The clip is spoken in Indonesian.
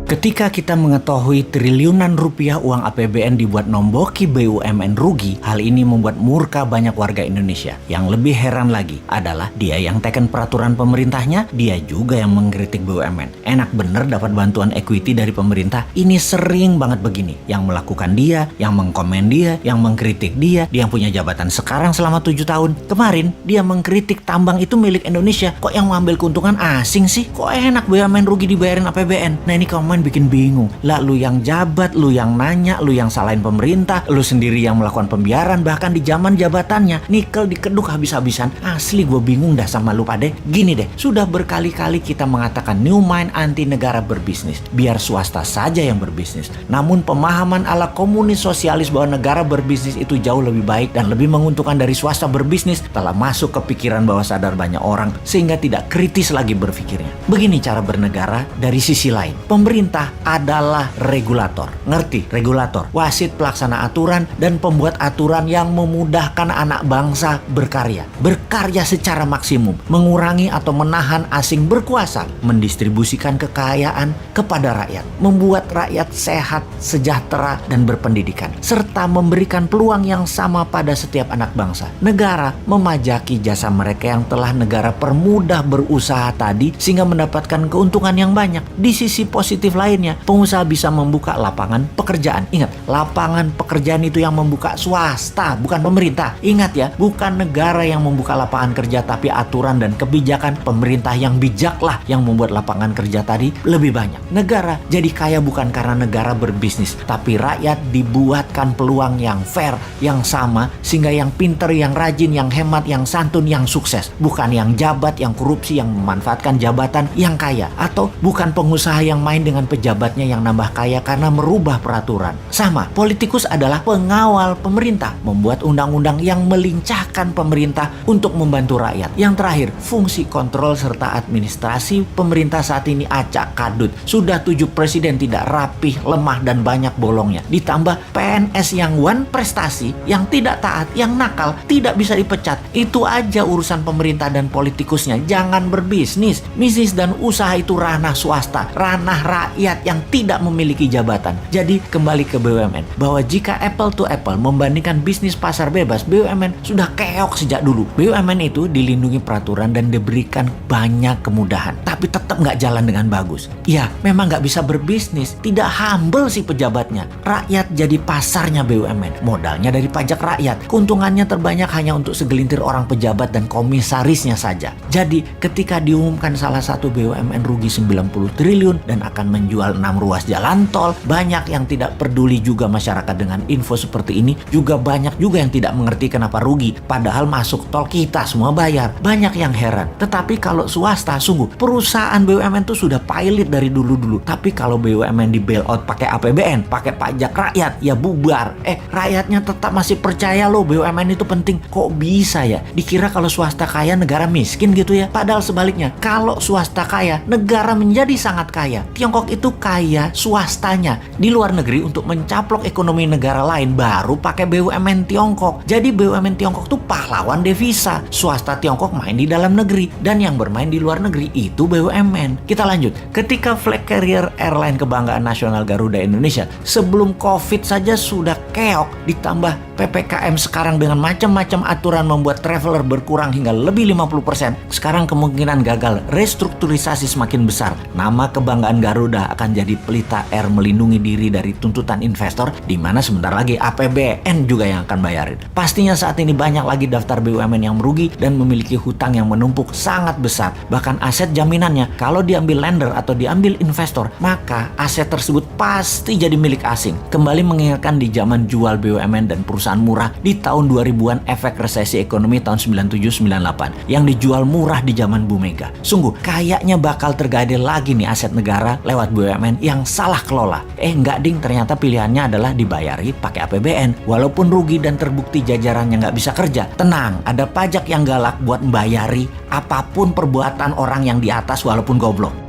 Ketika kita mengetahui triliunan rupiah uang APBN dibuat nomboki BUMN rugi, hal ini membuat murka banyak warga Indonesia. Yang lebih heran lagi adalah dia yang teken peraturan pemerintahnya, dia juga yang mengkritik BUMN. Enak bener dapat bantuan equity dari pemerintah, ini sering banget begini. Yang melakukan dia, yang mengkomen dia, yang mengkritik dia yang punya jabatan sekarang selama 7 tahun. Kemarin dia mengkritik tambang itu milik Indonesia, kok yang mengambil keuntungan asing sih? Kok enak BUMN rugi dibayarin APBN? Nah ini komen bikin bingung. Lah lu yang jabat, lu yang nanya, lu yang salahin pemerintah, lu sendiri yang melakukan pembiaran bahkan di zaman jabatannya. Nikel dikeduk habis-habisan. Asli gue bingung dah sama lu pade. Gini deh, sudah berkali-kali kita mengatakan new mind anti negara berbisnis. Biar swasta saja yang berbisnis. Namun pemahaman ala komunis sosialis bahwa negara berbisnis itu jauh lebih baik dan lebih menguntungkan dari swasta berbisnis telah masuk ke pikiran bawah sadar banyak orang sehingga tidak kritis lagi berpikirnya. Begini cara bernegara dari sisi lain. Pemerintah adalah regulator. Ngerti? Regulator. Wasit pelaksana aturan dan pembuat aturan yang memudahkan anak bangsa berkarya. Berkarya secara maksimum. Mengurangi atau menahan asing berkuasa. Mendistribusikan kekayaan kepada rakyat. Membuat rakyat sehat, sejahtera, dan berpendidikan. Serta memberikan peluang yang sama pada setiap anak bangsa. Negara memajaki jasa mereka yang telah negara permudah berusaha tadi sehingga mendapatkan keuntungan yang banyak. Di sisi positif lainnya, pengusaha bisa membuka lapangan pekerjaan. Ingat, lapangan pekerjaan itu yang membuka swasta, bukan pemerintah. Ingat ya, bukan negara yang membuka lapangan kerja, tapi aturan dan kebijakan pemerintah yang bijaklah yang membuat lapangan kerja tadi lebih banyak. Negara jadi kaya bukan karena negara berbisnis, tapi rakyat dibuatkan peluang yang fair, yang sama, sehingga yang pinter, yang rajin, yang hemat, yang santun, yang sukses. Bukan yang jabat, yang korupsi, yang memanfaatkan jabatan, yang kaya. Atau bukan pengusaha yang main dengan pejabatnya yang nambah kaya karena merubah peraturan. Sama, politikus adalah pengawal pemerintah, membuat undang-undang yang melincahkan pemerintah untuk membantu rakyat. Yang terakhir, fungsi kontrol serta administrasi pemerintah saat ini acak kadut. Sudah 7 presiden tidak rapih, lemah, dan banyak bolongnya. Ditambah PNS yang one prestasi, yang tidak taat, yang nakal, tidak bisa dipecat. Itu aja urusan pemerintah dan politikusnya. Jangan berbisnis. Bisnis dan usaha itu ranah swasta, ranah rakyat yang tidak memiliki jabatan. Jadi kembali ke BUMN, bahwa jika apple to apple membandingkan bisnis pasar bebas, BUMN sudah keok sejak dulu. BUMN itu dilindungi peraturan dan diberikan banyak kemudahan, tapi tetap nggak jalan dengan bagus. Ya, memang nggak bisa berbisnis, tidak humble si pejabatnya. Rakyat jadi pasarnya BUMN, modalnya dari pajak rakyat. Keuntungannya terbanyak hanya untuk segelintir orang pejabat dan komisarisnya saja. Jadi ketika diumumkan salah satu BUMN rugi 90 triliun dan akan menjual 6 ruas jalan tol, banyak yang tidak peduli juga masyarakat dengan info seperti ini. Juga banyak juga yang tidak mengerti kenapa rugi, padahal masuk tol kita semua bayar. Banyak yang heran. Tetapi kalau swasta, sungguh perusahaan BUMN itu sudah pilot dari dulu-dulu. Tapi kalau BUMN di bail out pakai APBN, pakai pajak rakyat, ya bubar. Rakyatnya tetap masih percaya loh BUMN itu penting. Kok bisa ya? Dikira kalau swasta kaya negara miskin gitu ya. Padahal sebaliknya, kalau swasta kaya negara menjadi sangat kaya. Tiongkok itu kaya swastanya. Di luar negeri untuk mencaplok ekonomi negara lain baru pakai BUMN Tiongkok. Jadi BUMN Tiongkok tuh pahlawan devisa. Swasta Tiongkok main di dalam negeri dan yang bermain di luar negeri itu BUMN. Kita lanjut. Ketika flag carrier airline kebanggaan nasional Garuda Indonesia sebelum Covid saja sudah keok, ditambah PPKM sekarang dengan macam-macam aturan membuat traveler berkurang hingga lebih 50%. Sekarang kemungkinan gagal restrukturisasi semakin besar. Nama kebanggaan Garuda akan jadi pelita air melindungi diri dari tuntutan investor, di mana sebentar lagi APBN juga yang akan bayarin. Pastinya saat ini banyak lagi daftar BUMN yang merugi dan memiliki hutang yang menumpuk sangat besar. Bahkan aset jaminannya kalau diambil lender atau diambil investor, maka aset tersebut pasti jadi milik asing. Kembali mengingatkan di zaman jual BUMN dan perusahaan murah di tahun 2000-an, efek resesi ekonomi tahun 97-98 yang dijual murah di zaman Bu Mega. Sungguh kayaknya bakal tergadai lagi nih aset negara lewat BUMN yang salah kelola. Enggak ding, ternyata pilihannya adalah dibayari pakai APBN. Walaupun rugi dan terbukti jajarannya nggak bisa kerja, tenang, ada pajak yang galak buat membayari apapun perbuatan orang yang di atas walaupun goblok.